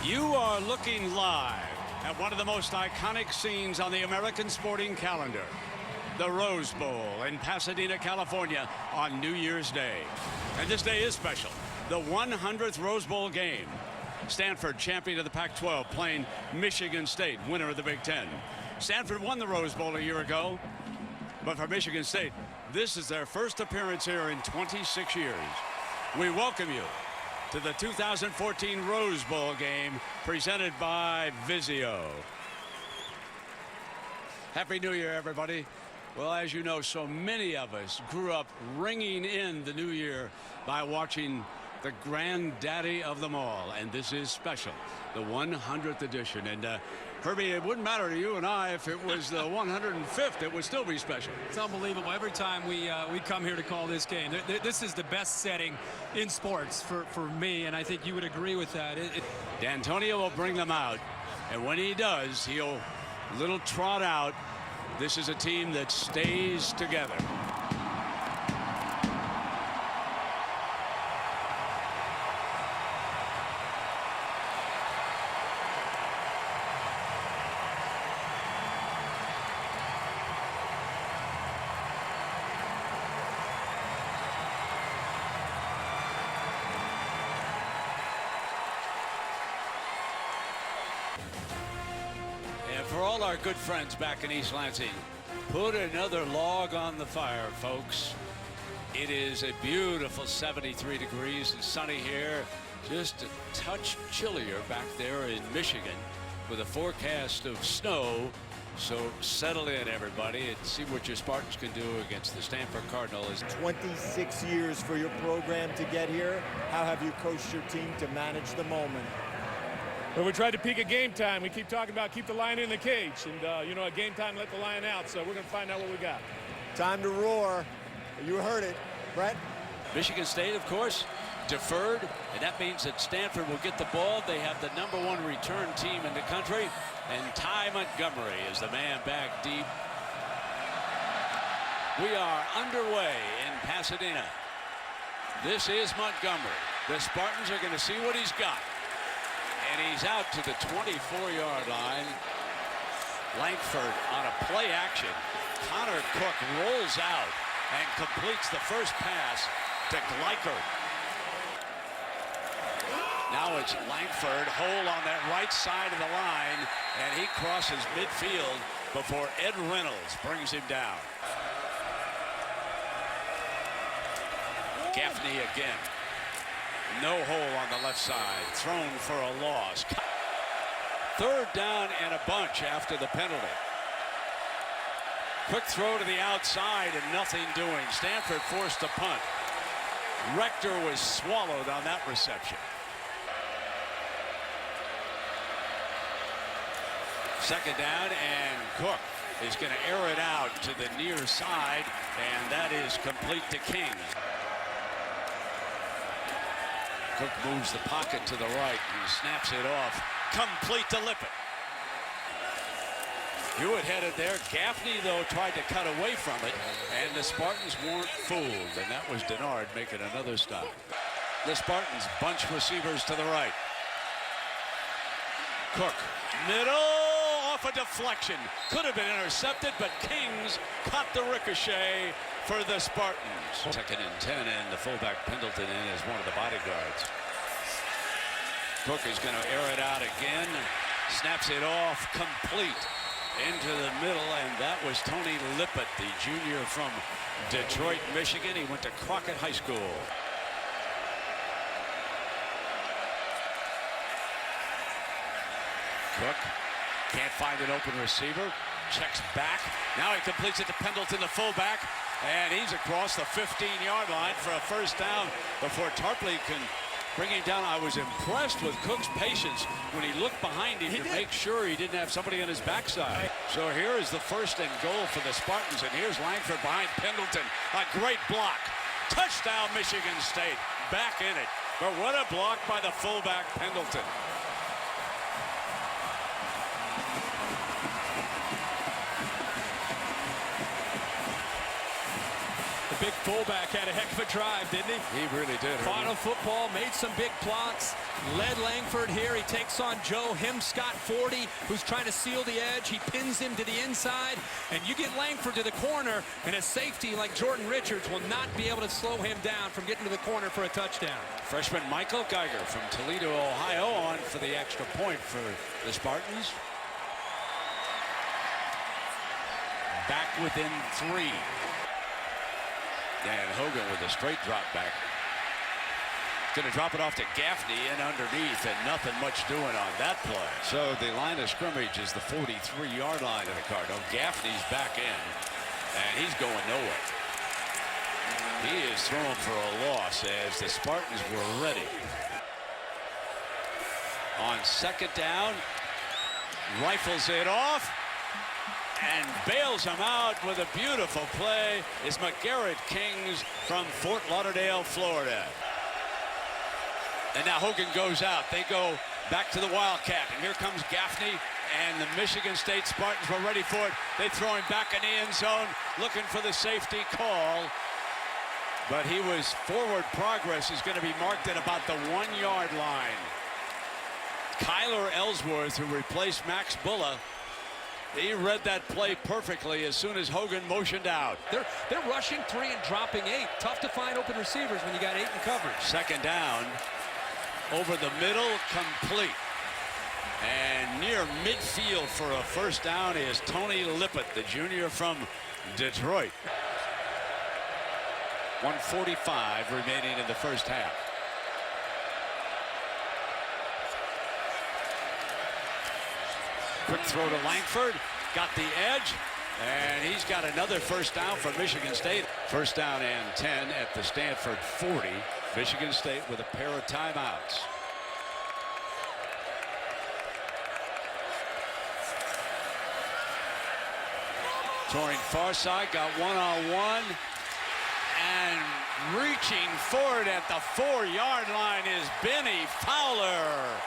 You are looking live at one of the most iconic scenes on the American sporting calendar, the Rose Bowl in Pasadena, California on New Year's Day. And this day is special, the 100th Rose Bowl game. Stanford, champion of the Pac-12, playing Michigan State, winner of the Big Ten. Stanford won the Rose Bowl a year ago, but for Michigan State, this is their first appearance here in 26 years. We welcome you to the 2014 Rose Bowl game presented by Vizio. Happy New Year, everybody. Well, as you know, so many of us grew up ringing in the new year by watching the granddaddy of them all, and this is special, the 100th edition. And Herbie, it wouldn't matter to you and I if it was the 105th. It would still be special. It's unbelievable. Every time we come here to call this game, this is the best setting in sports for me, and I think you would agree with that. D'Antonio will bring them out, and when he does, he'll little trot out. This is a team that stays together. For all our good friends back in East Lansing, put another log on the fire, folks. It is a beautiful 73 degrees and sunny here. Just a touch chillier back there in Michigan with a forecast of snow. So settle in, everybody, and see what your Spartans can do against the Stanford Cardinal. 26 years for your program to get here. How have you coached your team to manage the moment? Well, we tried to peak at game time. We keep talking about keep the lion in the cage. And, you know, at game time, let the lion out. So we're going to find out what we got. Time to roar. You heard it. Brett? Michigan State, of course, deferred. And that means that Stanford will get the ball. They have the #1 return team in the country. And Ty Montgomery is the man back deep. We are underway in Pasadena. This is Montgomery. The Spartans are going to see what he's got. And he's out to the 24-yard line. Langford on a play action. Connor Cook rolls out and completes the first pass to Gleicher. Now it's Langford, hole on that right side of the line, and he crosses midfield before Ed Reynolds brings him down. Gaffney again. No hole on the left side, thrown for a loss. Third down and a bunch after the penalty. Quick throw to the outside and nothing doing. Stanford forced a punt. Rector was swallowed on that reception. Second down, and Cook is going to air it out to the near side, and that is complete to King. Cook moves the pocket to the right and snaps it off. Complete to Lippett. Hewitt headed there. Gaffney, though, tried to cut away from it, and the Spartans weren't fooled, and that was Denard making another stop. The Spartans bunch receivers to the right. Cook, middle, off a deflection. Could have been intercepted, but Kings caught the ricochet for the Spartans. Second and 10, and the fullback Pendleton in as one of the bodyguards. Cook is going to air it out again. Snaps it off, complete into the middle, and that was Tony Lippett, the junior from Detroit, Michigan. He went to Crockett High School. Cook can't find an open receiver. Checks back. Now he completes it to Pendleton, the fullback, and he's across the 15-yard line for a first down before Tarpley can bring him down. I was impressed with Cook's patience when he looked behind him to make sure he didn't have somebody on his backside. So here is the first and goal for the Spartans, and here's Langford behind Pendleton. A great block. Touchdown, Michigan State. Back in it. But what a block by the fullback, Pendleton. big fullback had a heck of a drive, didn't he? He really did. Caught a football, made some big blocks, led Langford here. He takes on Joe Himscott, 40, who's trying to seal the edge. He pins him to the inside, and you get Langford to the corner, and a safety like Jordan Richards will not be able to slow him down from getting to the corner for a touchdown. Freshman Michael Geiger from Toledo, Ohio, on for the extra point for the Spartans. Back within 3. And Hogan with a straight drop back. Going to drop it off to Gaffney and underneath, and nothing much doing on that play. So the line of scrimmage is the 43-yard line of the Cardinal. Gaffney's back in, and he's going nowhere. He is thrown for a loss as the Spartans were ready. On second down, rifles it off and bails him out with a beautiful play is McGarrett Kings from Fort Lauderdale, Florida. And now Hogan goes out. They go back to the Wildcat, and here comes Gaffney, and the Michigan State Spartans were ready for it. They throw him back in the end zone, looking for the safety call. But he was forward progress is going to be marked at about the 1-yard line. Kyler Ellsworth, who replaced Max Bulla, he read that play perfectly as soon as Hogan motioned out. They're rushing 3 and dropping 8. Tough to find open receivers when you got 8 in coverage. Second down, over the middle, complete. And near midfield for a first down is Tony Lippett, the junior from Detroit. 1:45 remaining in the first half. Quick throw to Langford, got the edge, and he's got another first down for Michigan State. First down and 10 at the Stanford 40. Michigan State with a pair of timeouts. Touring far side, got one-on-one, and reaching forward at the 4-yard line is Benny Fowler.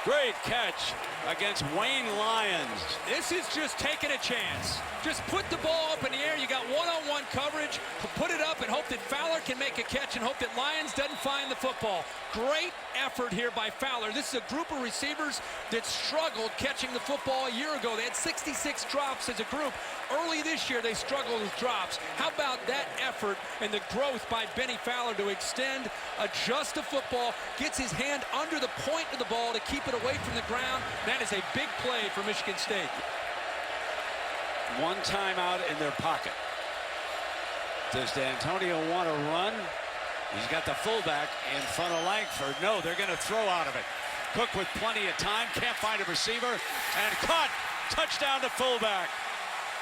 Great catch against Wayne Lyons. This is just taking a chance. Just put the ball up in the air. You got one-on-one coverage. Put it up and hope that Fowler can make a catch and hope that Lyons doesn't find the football. Great effort here by Fowler. This is a group of receivers that struggled catching the football a year ago. They had 66 drops as a group. Early this year, they struggled with drops. How about that effort and the growth by Benny Fowler to extend, adjust the football, gets his hand under the point of the ball to keep it away from the ground. That is a big play for Michigan State. One timeout in their pocket. Does D'Antonio want to run? He's got the fullback in front of Langford. No, they're going to throw out of it. Cook with plenty of time, can't find a receiver, and caught. Touchdown to fullback.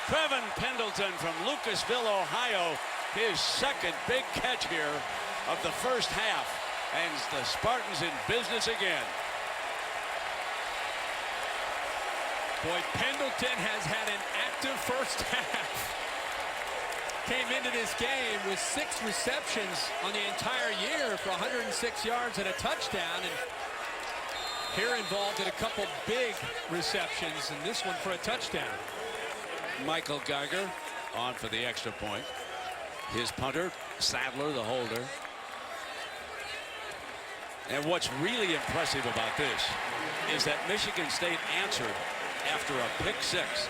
Trevin Pendleton from Lucasville, Ohio, his second big catch here of the first half, and the Spartans in business again. Boy, Pendleton has had an active first half. Came into this game with 6 receptions on the entire year for 106 yards and a touchdown. And here involved in a couple big receptions, and this one for a touchdown. Michael Geiger on for the extra point. His punter, Sadler, the holder. And what's really impressive about this is that Michigan State answered after a pick 6.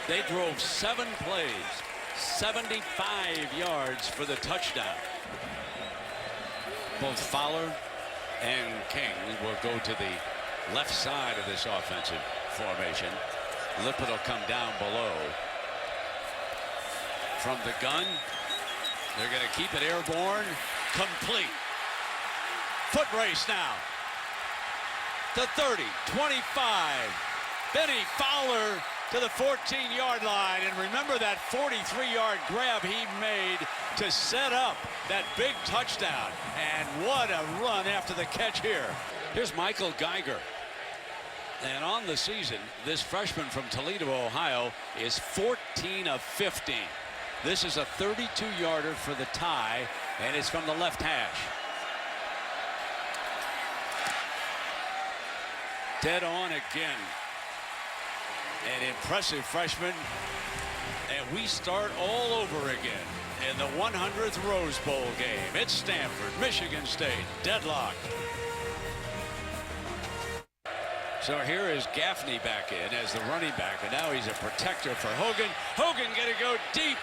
They drove 7 plays, 75 yards for the touchdown. Both Fowler and King will go to the left side of this offensive formation. Lippett will come down below. From the gun, they're going to keep it airborne. Complete. Foot race now. The 30, 25. Benny Fowler to the 14-yard line. And remember that 43-yard grab he made to set up that big touchdown. And what a run after the catch here. Here's Michael Geiger. And on the season, this freshman from Toledo, Ohio, is 14 of 15. This is a 32-yarder for the tie, and it's from the left hash. Dead on again. An impressive freshman And we start all over again in the 100th Rose Bowl game. It's Stanford, Michigan State, deadlocked. So here is Gaffney back in as the running back, and now he's a protector for Hogan. Hogan gonna go deep.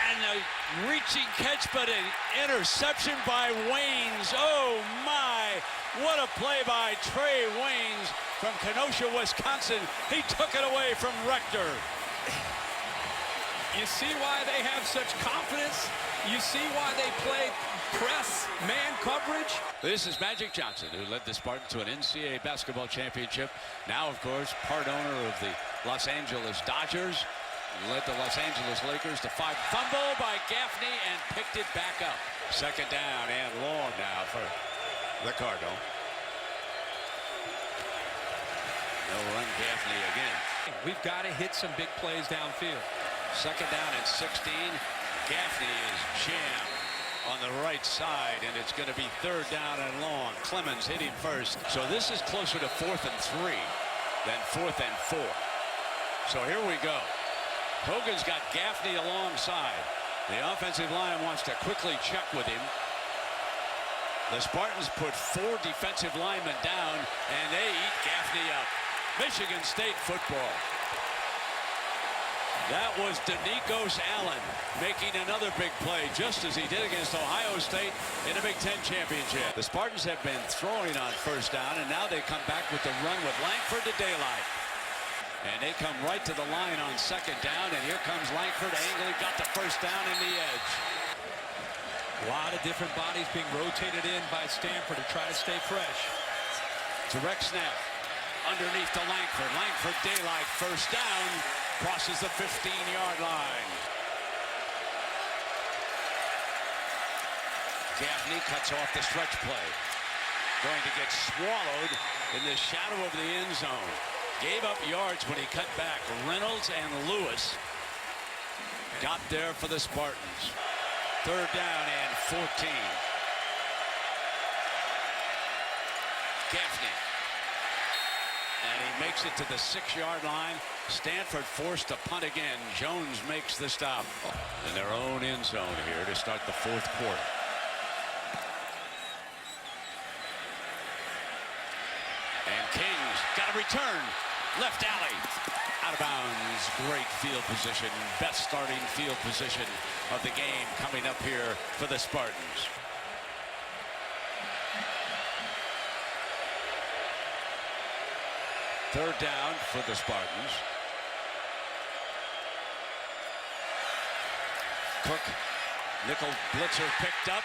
And a reaching catch, but an interception by Waynes. Oh my, what a play by Trey Waynes from Kenosha, Wisconsin. He took it away from Rector. You see why they have such confidence. You see why they play press man coverage. This is Magic Johnson, who led the Spartans to an NCAA basketball championship. Now, of course, part owner of the Los Angeles Dodgers. Led the Los Angeles Lakers to 5. Fumble by Gaffney and picked it back up. Second down and long now for the Cardinal. They'll run Gaffney again. We've got to hit some big plays downfield. Second down at 16. Gaffney is jammed on the right side, and it's going to be third down and long. Clemens hitting first. So this is closer to 4th and 3 than 4th and 4. So here we go. Hogan's got Gaffney alongside. The offensive line wants to quickly check with him. The Spartans put 4 defensive linemen down, and they eat Gaffney up. Michigan State football. That was Denikos Allen making another big play, just as he did against Ohio State in a Big Ten championship. The Spartans have been throwing on first down, and now they come back with the run with Langford to daylight. And they come right to the line on second down, and here comes Langford. Angley got the first down in the edge. A lot of different bodies being rotated in by Stanford to try to stay fresh. Direct snap underneath to Langford. Langford daylight, first down, crosses the 15-yard line. Gaffney cuts off the stretch play. Going to get swallowed in the shadow of the end zone. Gave up yards when he cut back. Reynolds and Lewis got there for the Spartans. Third down and 14. Gaffney. And he makes it to the 6-yard line. Stanford forced to punt again. Jones makes the stop in their own end zone here to start the 4th quarter. And Kings got a return. Left alley. Out of bounds. Great field position. Best starting field position of the game coming up here for the Spartans. Third down for the Spartans. Cook, nickel blitzer picked up.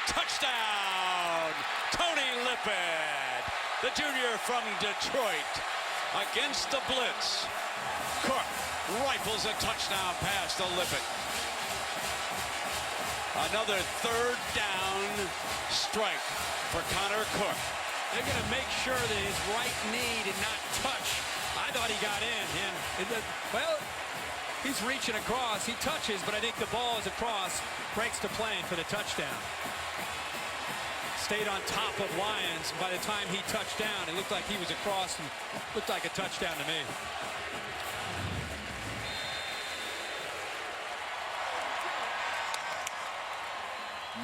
Touchdown! Tony Lippett, the junior from Detroit, against the blitz. Cook rifles a touchdown pass to Lippett. Another third down strike for Connor Cook. They're going to make sure that his right knee did not touch. I thought he got in. Well, he's reaching across. He touches, but I think the ball is across. Breaks to plane for the touchdown. Stayed on top of Lyons. By the time he touched down, it looked like he was across and looked like a touchdown to me.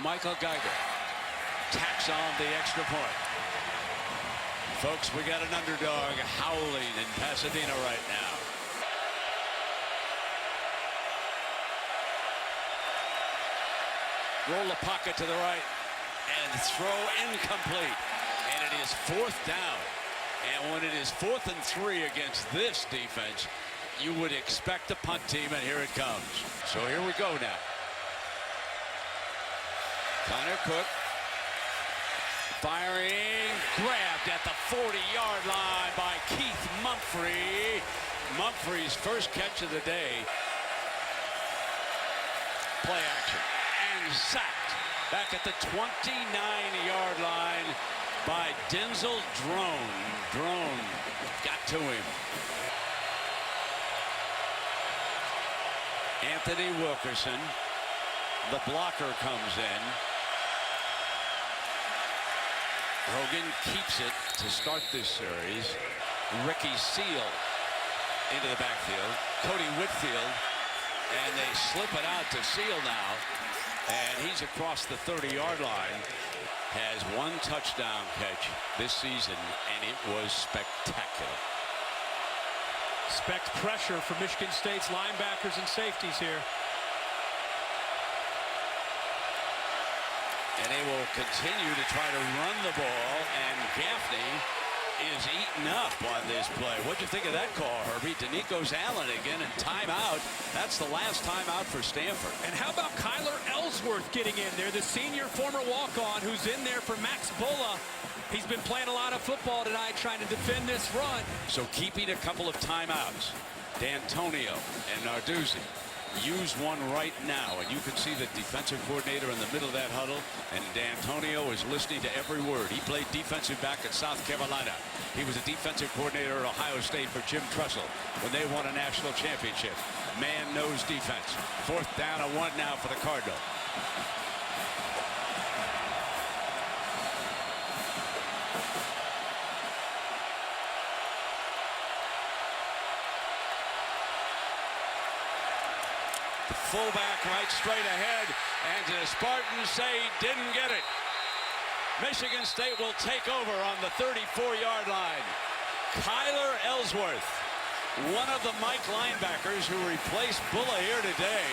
Michael Geiger tacks on the extra point. Folks, we got an underdog howling in Pasadena right now. Roll the pocket to the right and throw incomplete. And it is 4th down. And when it is 4th and 3 against this defense, you would expect a punt team, and here it comes. So here we go now. Connor Cook firing, grabbed at the 40-yard line by Keith Mumphrey. Mumphrey's first catch of the day. Play action and sacked back at the 29-yard line by Denzel Drone. Drone got to him. Anthony Wilkerson, the blocker, comes in. Hogan keeps it to start this series. Ricky Seal into the backfield. Cody Whitfield, and they slip it out to Seal now, and he's across the 30-yard line. Has one touchdown catch this season, and it was spectacular. Expect pressure from Michigan State's linebackers and safeties here. And they will continue to try to run the ball, and Gaffney is eaten up on this play. What'd you think of that call, Herbie? Danico's Allen again, and timeout. That's the last timeout for Stanford. And how about Kyler Ellsworth getting in there, the senior former walk-on who's in there for Max Bulla. He's been playing a lot of football tonight trying to defend this run. So keeping a couple of timeouts. D'Antonio and Narduzzi use one right now, and you can see the defensive coordinator in the middle of that huddle, and D'Antonio is listening to every word. He played defensive back at South Carolina. He was a defensive coordinator at Ohio State for Jim Tressel when they won a national championship. Man knows defense. 4th down and 1 now for the Cardinal. Fullback right straight ahead, and the Spartans say didn't get it. Michigan State will take over on the 34-yard line. Kyler Ellsworth, one of the Mike linebackers who replaced Bulla here today.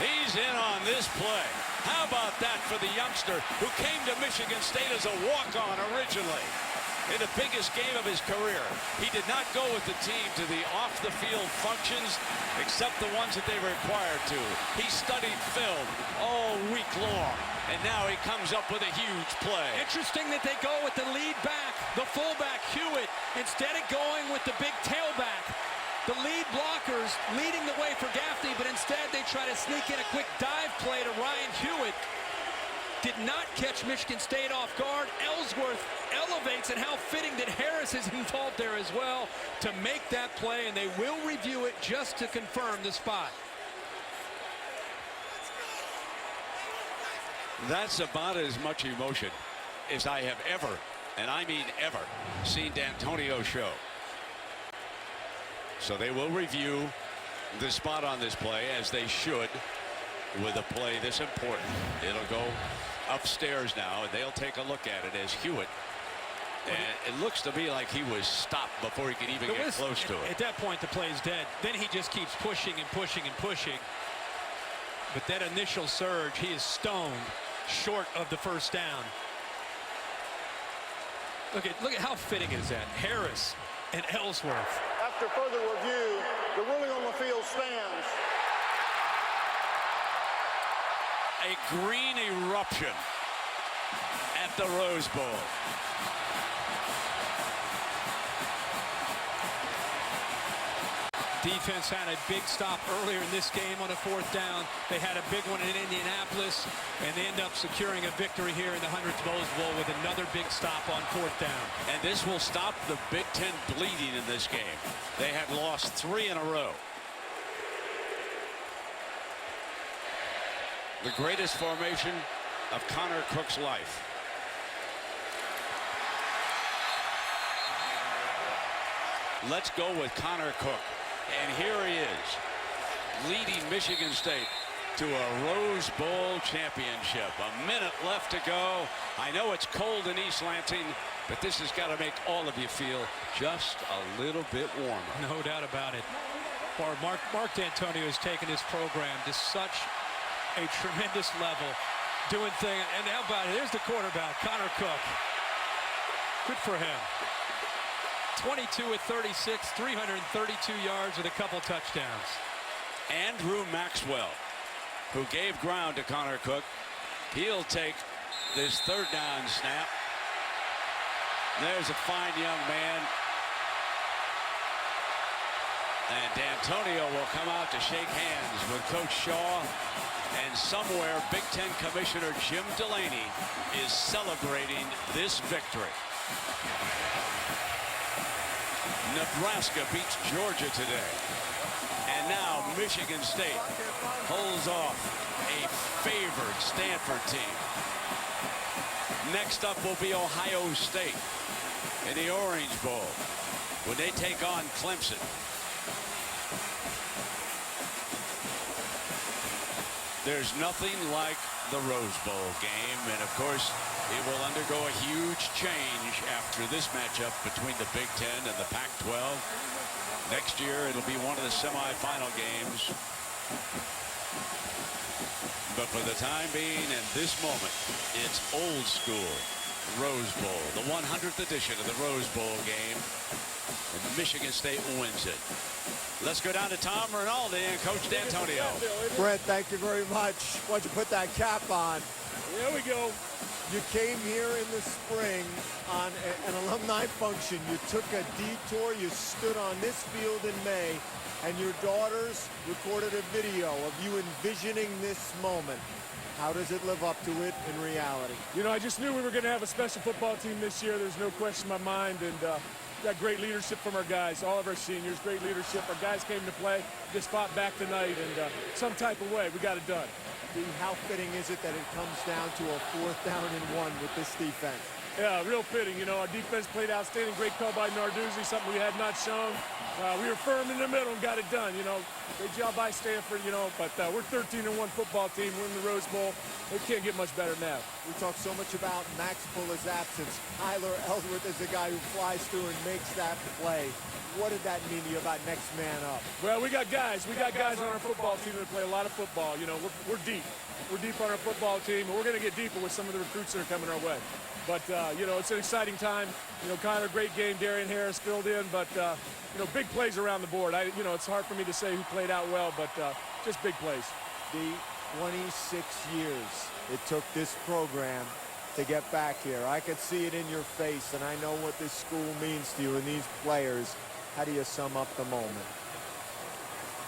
He's in on this play. How about that for the youngster who came to Michigan State as a walk-on originally? In the biggest game of his career. He did not go with the team to the off-the-field functions except the ones that they were required to. He studied film all week long, and now he comes up with a huge play. Interesting that they go with the lead back, the fullback Hewitt, instead of going with the big tailback. The lead blockers leading the way for Gaffney, but instead they try to sneak in a quick dive play to Ryan Hewitt. Did not catch Michigan State off guard. Ellsworth elevates, and how fitting that Harris is involved there as well to make that play, and they will review it just to confirm the spot. That's about as much emotion as I have ever, and I mean ever, seen D'Antonio show. So they will review the spot on this play, as they should, with a play this important. It'll go upstairs now, and they'll take a look at it as Hewitt. And it looks to me like he was stopped before he could even get close to it. At that point, the play's dead. Then he just keeps pushing and pushing and pushing. But that initial surge, he is stoned short of the first down. Look at how fitting is that? Harris and Ellsworth. After further review, the ruling on the field stands. A green eruption at the Rose Bowl. Defense had a big stop earlier in this game on a 4th down. They had a big one in Indianapolis, and they end up securing a victory here in the Hundreds Bowl with another big stop on 4th down. And this will stop the Big Ten bleeding in this game. They had lost 3 in a row. The greatest formation of Connor Cook's life. Let's go with Connor Cook. And here he is, leading Michigan State to a Rose Bowl championship. A minute left to go. I know it's cold in East Lansing, but this has got to make all of you feel just a little bit warmer. No doubt about it. Mark D'Antonio has taken his program to such a tremendous level, doing things. And how about it? There's the quarterback, Connor Cook. Good for him. 22 at 36, 332 yards with a couple touchdowns. Andrew Maxwell, who gave ground to Connor Cook. He'll take this 3rd down snap. There's a fine young man. And D'Antonio will come out to shake hands with Coach Shaw. And somewhere, Big Ten Commissioner Jim Delaney is celebrating this victory. Nebraska beats Georgia today. And now Michigan State holds off a favored Stanford team. Next up will be Ohio State in the Orange Bowl when they take on Clemson. There's nothing like the Rose Bowl game, and of course it will undergo a huge change after this matchup between the Big Ten and the Pac-12. Next year it'll be one of the semifinal games. But for the time being and this moment, it's old school Rose Bowl, the 100th edition of the Rose Bowl game, and Michigan State wins it. Let's go down to Tom Rinaldi and Coach D'Antonio. Brent, thank you very much. Why don't you put that cap on? There we go. You came here in the spring on an alumni function. You took a detour. You stood on this field in May, and your daughters recorded a video of you envisioning this moment. How does it live up to it in reality? You know, I just knew we were going to have a special football team this year. There's no question in my mind, and got great leadership from our guys, all of our seniors, great leadership. Our guys came to play, just fought back tonight, and some type of way, we got it done. How fitting is it that it comes down to a 4th down and 1 with this defense? Yeah, real fitting. You know, our defense played outstanding. Great call by Narduzzi, something we had not shown. We were firm in the middle and got it done. You know, great job by Stanford, you know, but we're 13-1 football team. We're in the Rose Bowl. It can't get much better than that. We talk so much about Max Fuller's absence. Tyler Ellsworth is the guy who flies through and makes that play. What did that mean to you about next man up? Well, we got guys. We got guys on our football team that play a lot of football. You know, we're deep. We're deep on our football team, and we're going to get deeper with some of the recruits that are coming our way. But, you know, it's an exciting time. You know, Connor, great game. Darian Harris filled in, but, you know, big plays around the board. You know, it's hard for me to say who played out well, but just big plays. The 26 years it took this program to get back here. I could see it in your face, and I know what this school means to you and these players. How do you sum up the moment?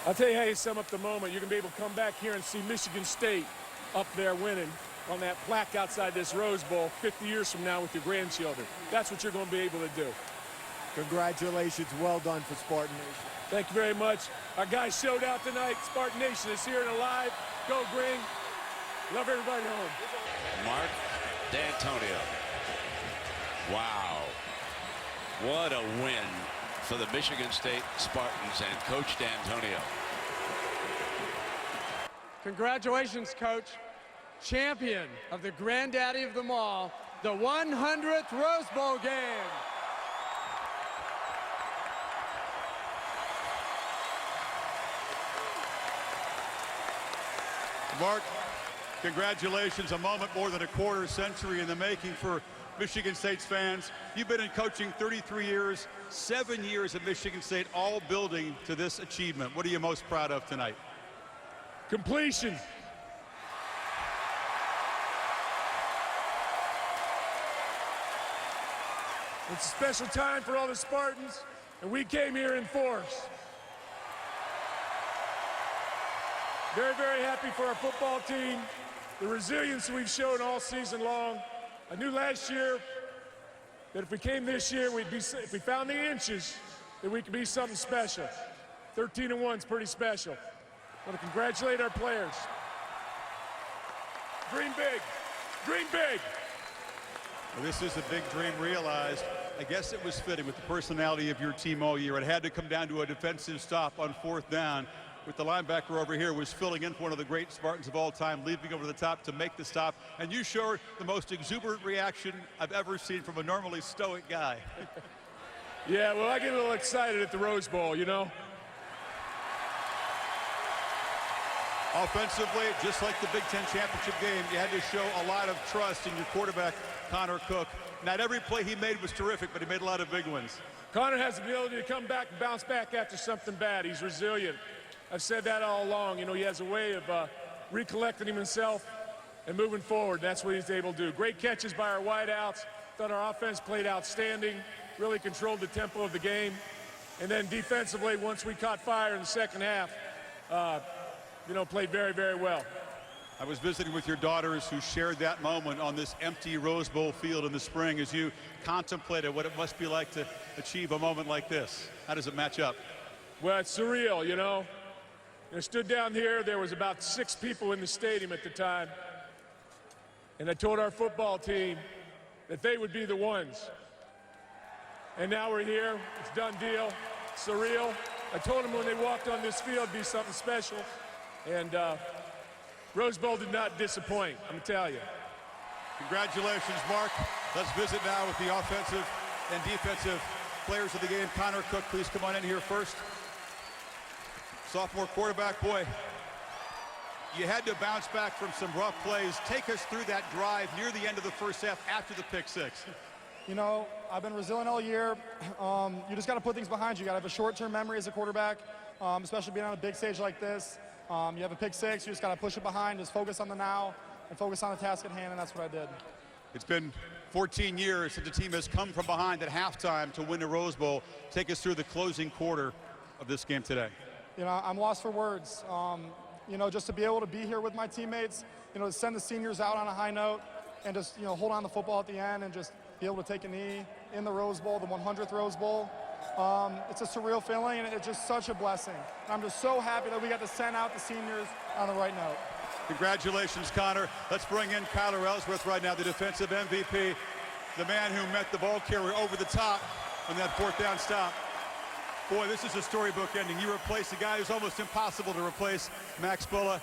I'll tell you how you sum up the moment. You're going to be able to come back here and see Michigan State up there winning on that plaque outside this Rose Bowl 50 years from now with your grandchildren. That's what you're going to be able to do. Congratulations. Well done for Spartan Nation. Thank you very much. Our guys showed out tonight. Spartan Nation is here and alive. Go Green. Love everybody home. Mark D'Antonio. Wow. What a win for the Michigan State Spartans and Coach D'Antonio. Congratulations, Coach. Champion of the granddaddy of them all, the 100th Rose Bowl game. Mark, congratulations. A moment more than a quarter century in the making for Michigan State's fans. You've been in coaching 33 years, 7 years at Michigan State, all building to this achievement. What are you most proud of tonight? Completion. It's a special time for all the Spartans, and we came here in force. Very, very happy for our football team, the resilience we've shown all season long. I knew last year that if we came this year, if we found the inches, that we could be something special. 13-1 is pretty special. I want to congratulate our players. Dream big. Dream big. Well, this is a big dream realized. I guess it was fitting with the personality of your team all year. It had to come down to a defensive stop on 4th down. With the linebacker over here was filling in for one of the great Spartans of all time, leaping over the top to make the stop. And you showed the most exuberant reaction I've ever seen from a normally stoic guy. Yeah, well, I get a little excited at the Rose Bowl, you know. Offensively, just like the Big Ten championship game, you had to show a lot of trust in your quarterback, Connor Cook. Not every play he made was terrific, but he made a lot of big ones. Connor has the ability to come back and bounce back after something bad. He's resilient. I've said that all along. You know, he has a way of recollecting himself and moving forward. That's what he's able to do. Great catches by our wideouts. Thought our offense played outstanding, really controlled the tempo of the game. And then defensively, once we caught fire in the second half, you know, played very, very well. I was visiting with your daughters who shared that moment on this empty Rose Bowl field in the spring as you contemplated what it must be like to achieve a moment like this. How does it match up? Well, it's surreal, you know. I stood down here, there was about 6 people in the stadium at the time. And I told our football team that they would be the ones. And now we're here, it's a done deal, surreal. I told them when they walked on this field it'd be something special. And Rose Bowl did not disappoint, I'm going to tell you. Congratulations, Mark. Let's visit now with the offensive and defensive players of the game. Connor Cook, please come on in here first. Sophomore quarterback, boy, you had to bounce back from some rough plays. Take us through that drive near the end of the first half after the pick six. You know, I've been resilient all year. You just got to put things behind you. You got to have a short-term memory as a quarterback, especially being on a big stage like this. You have a pick six, you just got to push it behind, just focus on the now and focus on the task at hand, and that's what I did. It's been 14 years since the team has come from behind at halftime to win the Rose Bowl. Take us through the closing quarter of this game today. You know, I'm lost for words. You know, just to be able to be here with my teammates, you know, to send the seniors out on a high note and just, you know, hold on the football at the end and just be able to take a knee in the Rose Bowl, the 100th Rose Bowl. It's a surreal feeling, and it's just such a blessing. And I'm just so happy that we got to send out the seniors on the right note. Congratulations, Connor. Let's bring in Kyler Ellsworth right now, the defensive MVP, the man who met the ball carrier over the top on that fourth down stop. Boy, this is a storybook ending. You replace a guy who's almost impossible to replace, Max Bulla.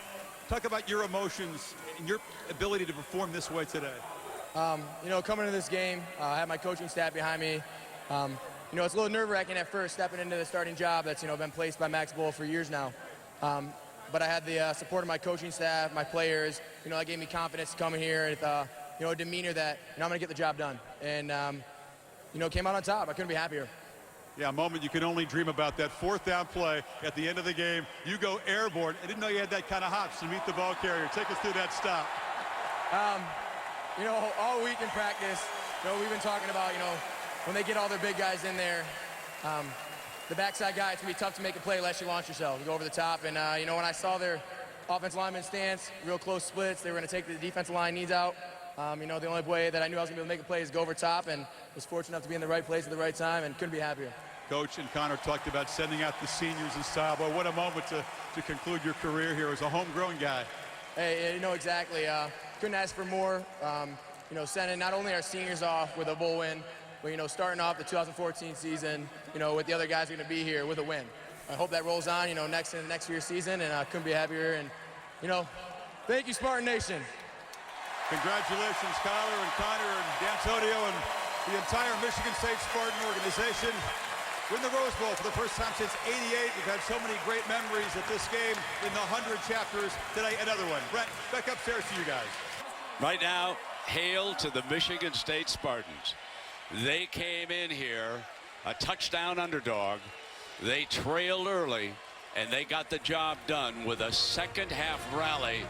Talk about your emotions and your ability to perform this way today. You know, coming into this game, I have my coaching staff behind me. You know, it's a little nerve-wracking at first stepping into the starting job that's, you know, been placed by Max Bulla for years now. But I had the support of my coaching staff, my players. You know, that gave me confidence to come in here with, you know, a demeanor that, you know, I'm going to get the job done. And, you know, came out on top. I couldn't be happier. Yeah, a moment you can only dream about, that fourth down play at the end of the game. You go airborne. I didn't know you had that kind of hops to meet the ball carrier. Take us through that stop. You know, all week in practice, you know, we've been talking about, you know, when they get all their big guys in there, the backside guy, it's going to be tough to make a play unless you launch yourself. You go over the top, and, you know, when I saw their offensive lineman stance, real close splits, they were going to take the defensive line needs out. You know, the only way that I knew I was going to be able to make a play is go over top, and was fortunate enough to be in the right place at the right time and couldn't be happier. Coach and Connor talked about sending out the seniors in style. Boy, what a moment to conclude your career here as a homegrown guy. Hey, you know, exactly. Couldn't ask for more. You know, sending not only our seniors off with a bowl win, but, you know, starting off the 2014 season, you know, with the other guys going to be here with a win. I hope that rolls on, you know, next year's season, and I couldn't be happier. And, you know, thank you, Spartan Nation. Congratulations, Kyler and Connor and D'Antonio and the entire Michigan State Spartan organization. Win the Rose Bowl for the first time since '88. We've had so many great memories at this game in the 100 chapters. Today, another one. Brent, back upstairs to you guys. Right now, hail to the Michigan State Spartans. They came in here a touchdown underdog. They trailed early, and they got the job done with a second half rally.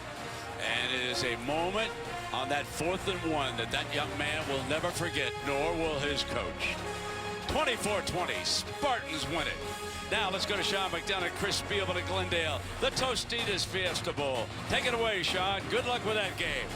And it is a moment on that 4th and 1 that young man will never forget, nor will his coach. 24-20, Spartans win it. Now let's go to Sean McDonough, Chris Spielman at Glendale, the Tostitos Fiesta Bowl. Take it away, Sean. Good luck with that game.